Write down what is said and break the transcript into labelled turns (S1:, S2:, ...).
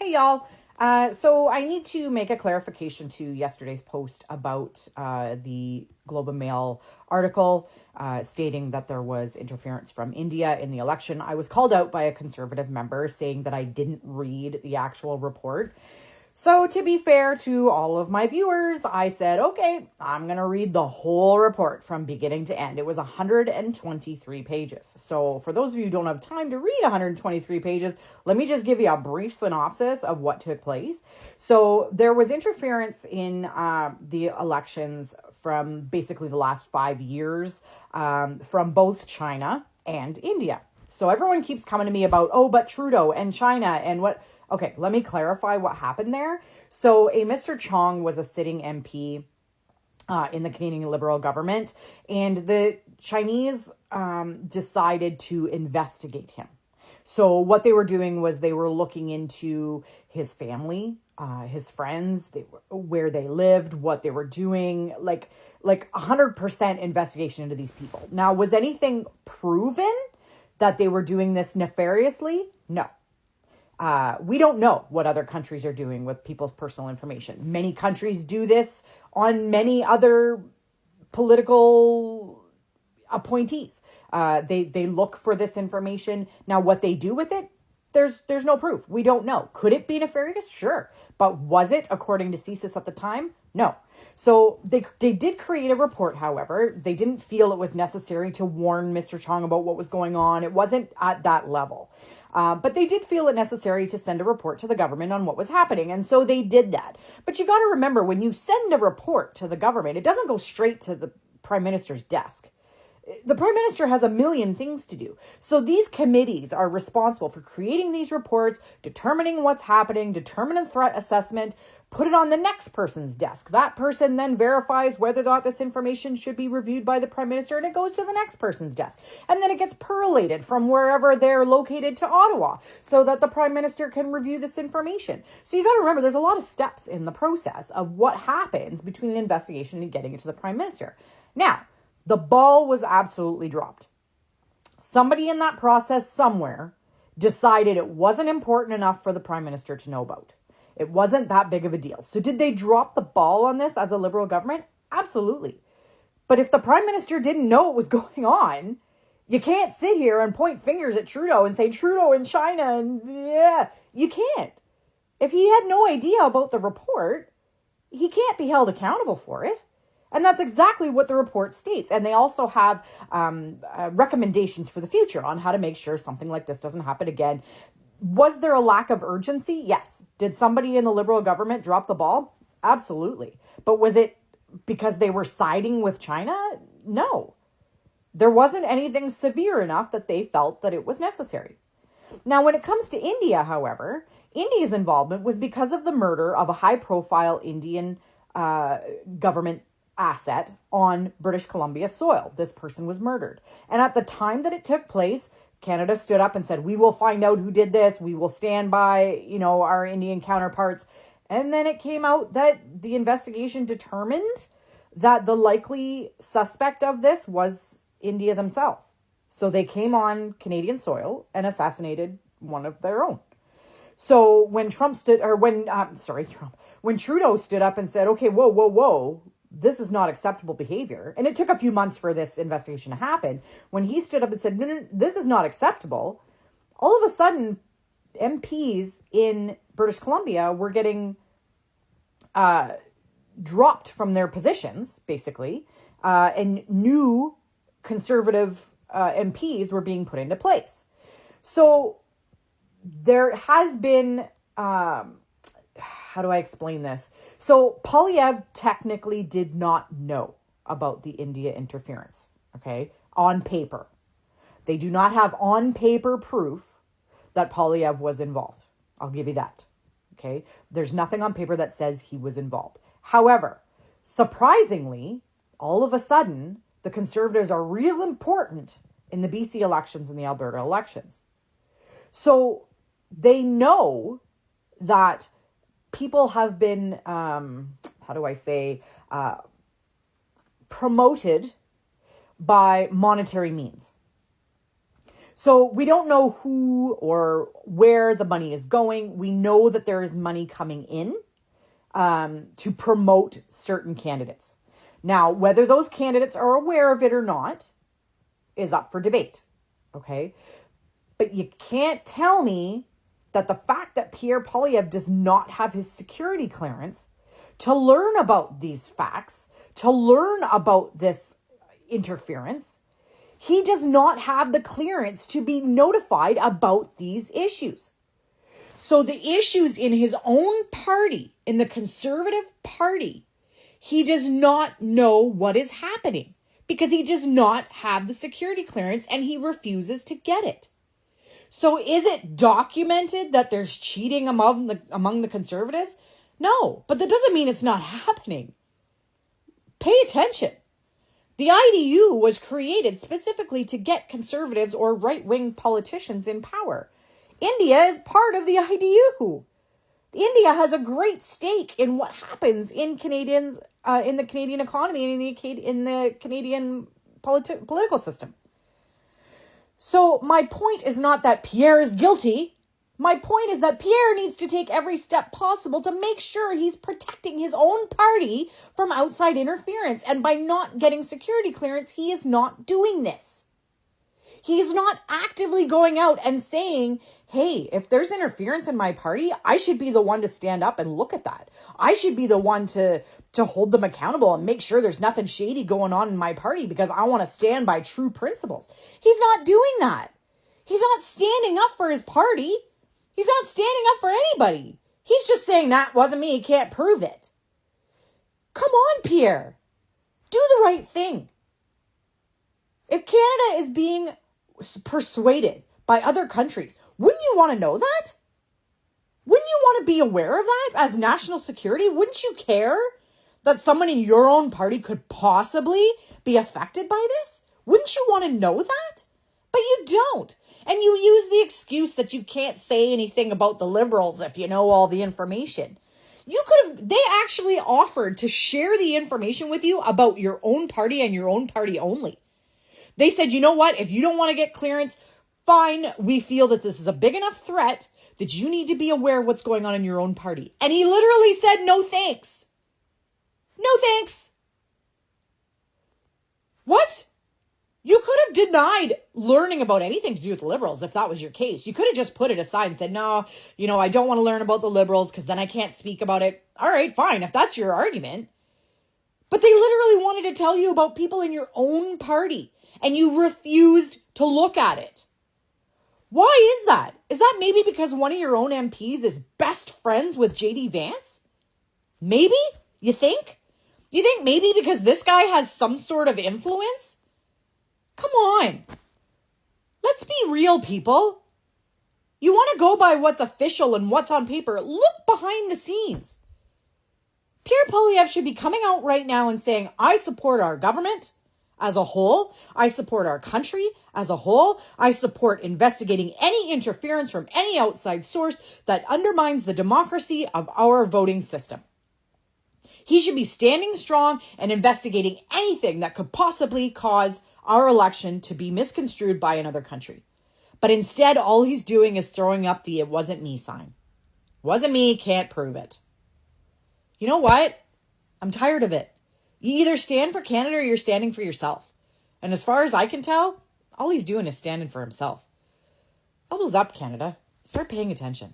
S1: Hey, y'all. So I need to make a clarification to yesterday's post about the Globe and Mail article stating that there was interference from India in the election. I was called out by a conservative member saying that I didn't read the actual report. So to be fair to all of my viewers, I said, okay, I'm going to read the whole report from beginning to end. It was 123 pages. So for those of you who don't have time to read 123 pages, let me just give you a brief synopsis of what took place. So there was interference in the elections from basically the last 5 years from both China and India. So everyone keeps coming to me about, oh, but Trudeau and China and what. Okay, let me clarify what happened there. So a Mr. Chong was a sitting MP in the Canadian Liberal government, and the Chinese decided to investigate him. So what they were doing was they were looking into his family, his friends, where they lived, what they were doing, like 100% investigation into these people. Now, was anything proven that they were doing this nefariously? No. We don't know what other countries are doing with people's personal information. Many countries do this on many other political appointees. They look for this information. Now, what they do with it, there's no proof. We don't know. Could it be nefarious? Sure. But was it, according to CSIS at the time? No. So they did create a report, however. They didn't feel it was necessary to warn Mr. Chong about what was going on. It wasn't at that level. But they did feel it necessary to send a report to the government on what was happening. And so they did that. But you got to remember, when you send a report to the government, it doesn't go straight to the prime minister's desk. The prime minister has a million things to do. So these committees are responsible for creating these reports, determining what's happening, determining threat assessment, put it on the next person's desk. That person then verifies whether or not this information should be reviewed by the prime minister, and it goes to the next person's desk. And then it gets percolated from wherever they're located to Ottawa so that the prime minister can review this information. So you got to remember, there's a lot of steps in the process of what happens between an investigation and getting it to the prime minister. Now, the ball was absolutely dropped. Somebody in that process somewhere decided it wasn't important enough for the prime minister to know about. It wasn't that big of a deal. So did they drop the ball on this as a Liberal government? Absolutely. But if the prime minister didn't know what was going on, you can't sit here and point fingers at Trudeau and say Trudeau and China and yeah, you can't. If he had no idea about the report, he can't be held accountable for it. And that's exactly what the report states. And they also have recommendations for the future on how to make sure something like this doesn't happen again. Was there a lack of urgency? Yes. Did somebody in the Liberal government drop the ball? Absolutely. But was it because they were siding with China? No. There wasn't anything severe enough that they felt that it was necessary. Now, when it comes to India, however, India's involvement was because of the murder of a high-profile Indian government asset on British Columbia soil. This person was murdered. And at the time that it took place, Canada stood up and said, we will find out who did this. We will stand by, our Indian counterparts. And then it came out that the investigation determined that the likely suspect of this was India themselves. So they came on Canadian soil and assassinated one of their own. So when when Trudeau stood up and said, okay, whoa, this is not acceptable behavior. And it took a few months for this investigation to happen. When he stood up and said, no, this is not acceptable, all of a sudden, MPs in British Columbia were getting dropped from their positions, basically, and new conservative MPs were being put into place. So there has been... how do I explain this? So Poilievre technically did not know about the India interference, okay, on paper. They do not have on paper proof that Poilievre was involved. I'll give you that, okay? There's nothing on paper that says he was involved. However, surprisingly, all of a sudden, the Conservatives are real important in the BC elections and the Alberta elections. So they know that people have been, promoted by monetary means. So we don't know who or where the money is going. We know that there is money coming in to promote certain candidates. Now, whether those candidates are aware of it or not is up for debate. Okay. But you can't tell me that the fact that Pierre Poilievre does not have his security clearance to learn about these facts, to learn about this interference, he does not have the clearance to be notified about these issues. So the issues in his own party, in the Conservative Party, he does not know what is happening because he does not have the security clearance and he refuses to get it. So is it documented that there's cheating among the Conservatives? No, but that doesn't mean it's not happening. Pay attention. The IDU was created specifically to get Conservatives or right-wing politicians in power. India is part of the IDU. India has a great stake in what happens in Canadians, in the Canadian economy and in the Canadian political system. So my point is not that Pierre is guilty. My point is that Pierre needs to take every step possible to make sure he's protecting his own party from outside interference. And by not getting security clearance, he is not doing this. He's not actively going out and saying, hey, if there's interference in my party, I should be the one to stand up and look at that. I should be the one to hold them accountable and make sure there's nothing shady going on in my party because I want to stand by true principles. He's not doing that. He's not standing up for his party. He's not standing up for anybody. He's just saying that wasn't me. He can't prove it. Come on, Pierre. Do the right thing. If Canada is being persuaded by other countries, wouldn't you want to know that? Wouldn't you want to be aware of that as national security? Wouldn't you care that someone in your own party could possibly be affected by this? Wouldn't you want to know that? But you don't. And you use the excuse that you can't say anything about the Liberals if you know all the information. They actually offered to share the information with you about your own party and your own party only. They said, you know what? If you don't want to get clearance, fine. We feel that this is a big enough threat that you need to be aware of what's going on in your own party. And he literally said, no thanks. No thanks. What? You could have denied learning about anything to do with the Liberals if that was your case. You could have just put it aside and said, no, I don't want to learn about the Liberals because then I can't speak about it. All right, fine, if that's your argument. But they literally wanted to tell you about people in your own party and you refused to look at it. Why is that? Is that maybe because one of your own MPs is best friends with JD Vance? Maybe? You think? You think maybe because this guy has some sort of influence? Come on. Let's be real, people. You want to go by what's official and what's on paper. Look behind the scenes. Pierre Poilievre should be coming out right now and saying, I support our government as a whole. I support our country as a whole. I support investigating any interference from any outside source that undermines the democracy of our voting system. He should be standing strong and investigating anything that could possibly cause our election to be misconstrued by another country. But instead, all he's doing is throwing up the "it wasn't me" sign. Wasn't me, can't prove it. You know what? I'm tired of it. You either stand for Canada or you're standing for yourself. And as far as I can tell, all he's doing is standing for himself. Elbows up, Canada. Start paying attention.